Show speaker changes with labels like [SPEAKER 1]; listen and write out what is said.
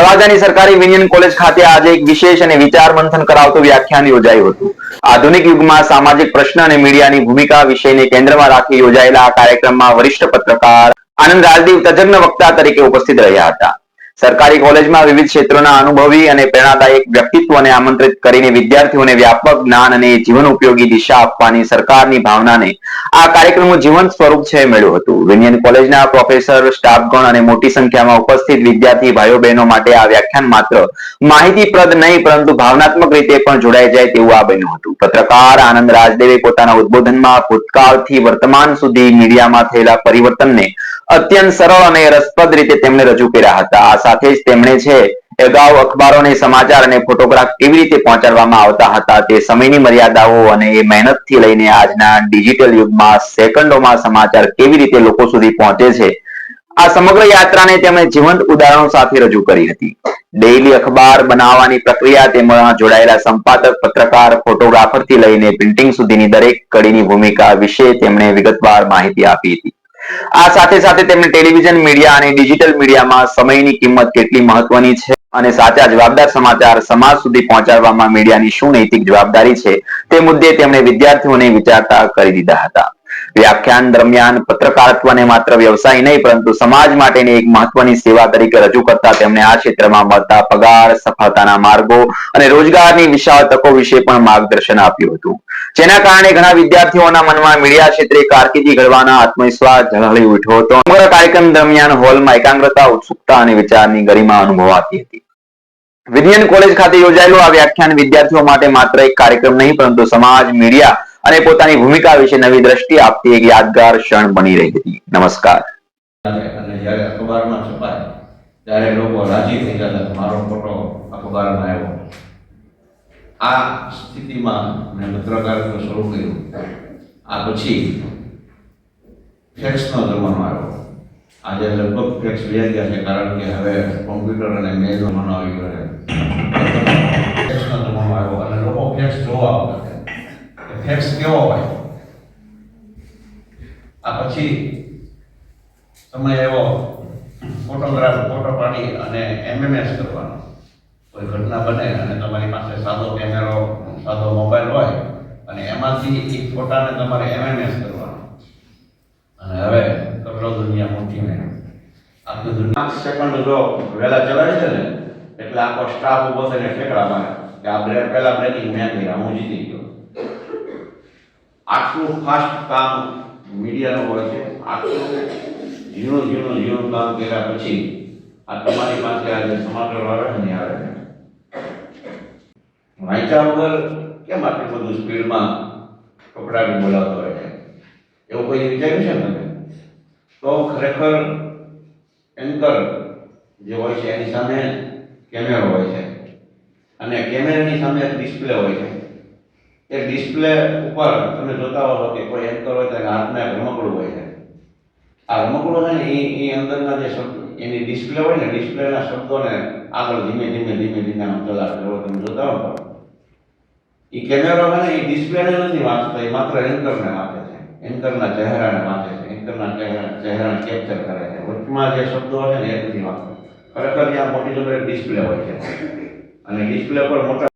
[SPEAKER 1] તળાજાની સરકારી વિનિયન કોલેજ ખાતે આજે એક વિશેષ અને વિચાર મંથન કરાવતું વ્યાખ્યાન યોજાયું હતું। આધુનિક યુગમાં સામાજિક પ્રશ્ન અને મીડિયાની ભૂમિકા વિષયને કેન્દ્રમાં રાખી યોજાયેલા આ કાર્યક્રમમાં વરિષ્ઠ પત્રકાર આનંદ રાજદેવ તજજ્ઞ વક્તા તરીકે ઉપસ્થિત રહ્યા હતા। સરકારી કોલેજમાં વિવિધ ક્ષેત્રોના અનુભવી અને પ્રેરણાદાયક વ્યક્તિત્વોને આમંત્રિત કરીને વિદ્યાર્થીઓને વ્યાપક જ્ઞાન અને જીવન ઉપયોગી દિશા આપવાની સરકારની ભાવનાને આ કાર્યક્રમનું જીવંત સ્વરૂપ છે મળ્યું હતું। વિનિયન કોલેજના પ્રોફેસર, સ્ટાફગણ અને મોટી સંખ્યામાં ઉપસ્થિત વિદ્યાર્થી ભાઈઓ બહેનો માટે આ વ્યાખ્યાન માત્ર માહિતીપ્રદ નહીં પરંતુ ભાવનાત્મક રીતે પણ જોડાઈ જાય તેવું આ બન્યું હતું। પત્રકાર આનંદ રાજદેવે પોતાના ઉદ્બોધનમાં ભૂતકાળથી વર્તમાન સુધી મીડિયામાં થયેલા પરિવર્તનને અત્યંત સરળ અને રસપ્રદ રીતે તેમણે રજૂ કર્યા હતા। આ સાથે જ તેમણે છે અગાઉ અખબારોને સમાચાર અને ફોટોગ્રાફ કેવી રીતે પહોંચાડવામાં આવતા હતા તે સમયની મર્યાદાઓ અને એ મહેનતથી લઈને આજના ડિજિટલ યુગમાં સેકન્ડોમાં સમાચાર કેવી રીતે લોકો સુધી પહોંચે છે આ સમગ્ર યાત્રાને તેમણે જીવંત ઉદાહરણો સાથે રજૂ કરી હતી। ડેઈલી અખબાર બનાવવાની પ્રક્રિયા, તેમાં જોડાયેલા સંપાદક, પત્રકાર, ફોટોગ્રાફરથી લઈને પ્રિન્ટિંગ સુધીની દરેક કડીની ભૂમિકા વિશે તેમણે વિગતવાર માહિતી આપી હતી। આ સાથે સાથે તેમણે ટેલિવિઝન મીડિયા અને ડિજિટલ મીડિયામાં સમયની કિંમત કેટલી મહત્વની છે અને સાચા જવાબદાર સમાચાર સમાજ સુધી પહોંચાડવામાં મીડિયાની શું નૈતિક જવાબદારી છે તે મુદ્દે તેમણે વિદ્યાર્થીઓને વિચારતા કરી દીધા હતા। વ્યાખ્યાન દરમિયાન પત્રકારત્વને માત્ર વ્યવસાય નહીં પરંતુ સમાજ માટેની એક મહત્વની સેવા તરીકે રજૂ કરતા તેમણે આ ક્ષેત્રમાં મળતા પગાર, સફળતાના માર્ગો અને રોજગારની વિશાળ તકો વિશે પણ માર્ગદર્શન આપ્યું હતું, જેના કારણે ઘણા વિદ્યાર્થીઓના મનમાં મીડિયા ક્ષેત્રે કારકિર્દી ઘડવાના આત્મવિશ્વાસ ઝળહળી ઉઠ્યો હતો। સમગ્ર કાર્યક્રમ દરમિયાન હોલમાં એકાગ્રતા, ઉત્સુકતા અને વિચારની ગરિમા અનુભવાતી હતી। વિનિયન કોલેજ ખાતે યોજાયેલું આ વ્યાખ્યાન વિદ્યાર્થીઓ માટે માત્ર એક કાર્યક્રમ નહીં પરંતુ સમાજ, મીડિયા અને પોતાની ભૂમિકા વિશે નવી દ્રષ્ટિ આપતી એક યાદગાર ક્ષણ બની રહી હતી। નમસ્કાર।
[SPEAKER 2] અને જ્યારે અખબારમાં છપાય ત્યારે લોકો રાજી થઈ જતા કે મારો ફોટો અખબારમાં આવ્યો। આ સ્થિતિમાં મેં પત્રકારત્વ શરૂ કર્યું। આ પછી ફેક્સનો જમાનો આવ્યો। આજે લગભગ ફેક્સ વ્યાજ ગયા છે કારણ કે હવે કોમ્પ્યુટર અને મેલનો જમાનો આવી ગયો છે। ફેક્સનો જમાનો આવ્યો અને લોકો ફેક્સ જોવા આવતા કે ફેક્સ કેવો હોય। આ પછી સમય એવો ફોટો પાડી અને એમએમએસ કરવાનો। કોઈ ઘટના બને અને તમારી પાસે સાદો કેમેરો, સાદો મોબાઈલ હોય અને એમાંથી એક ફોટાને તમારે એમએમએસ કરવાનો। અને હવે કરોડો દુનિયા મોટી ને આખી દુનિયા સેકન્ડ જો વહેલા ચલાવી છે ને એટલે આખો સ્ટાફ ઉભો થઈને ઠેકડા મારે કે આ પહેલા બ્રેકિંગ મેં કર્યા, હું જીતી ગયો। આટલું ફાસ્ટ કામ મીડિયાનું હોય છે। આટલું ઝીણું કામ કર્યા પછી આ તમારી પાસે આજે સમાચાર આવે ને આવે વાંચ્યા વગર કેમ આટલું બધું સ્પીડમાં કપડાને બોલાવતો હોય છે એવું કોઈ વિચાર્યું છે ને? તો ખરેખર એન્કર જે હોય છે એની સામે કેમેરો હોય છે અને કેમેરાની સામે ડિસ્પ્લે હોય છે। એ ડિસ્પ્લે ઉપર તમે જોતા હો કે કોઈ એન્કર હોય તેના હાથમાં એક રમકડું હોય છે। આ રમકડું છે ને એ અંદરના જે શબ્દ એની ડિસ્પ્લે હોય ને ડિસ્પ્લેના શબ્દોને આગળ ધીમે આમ ચલાવે તમે જોતા હો તો એ કેમેરો છે ને એ ડિસ્પ્લેને નથી વાંચતો, એ માત્ર એન્કરને વાંચે છે, એન્કરના ચહેરાને વાંચે છે, એન્કરના ચહેરાને કેપ્ચર કરે છે। વચમાં જે શબ્દો છે ને એ નથી વાંચતો। ખરેખર ત્યાં મોટી જબર ડિસ્પ્લે હોય છે અને ડિસ્પ્લે પર મોટા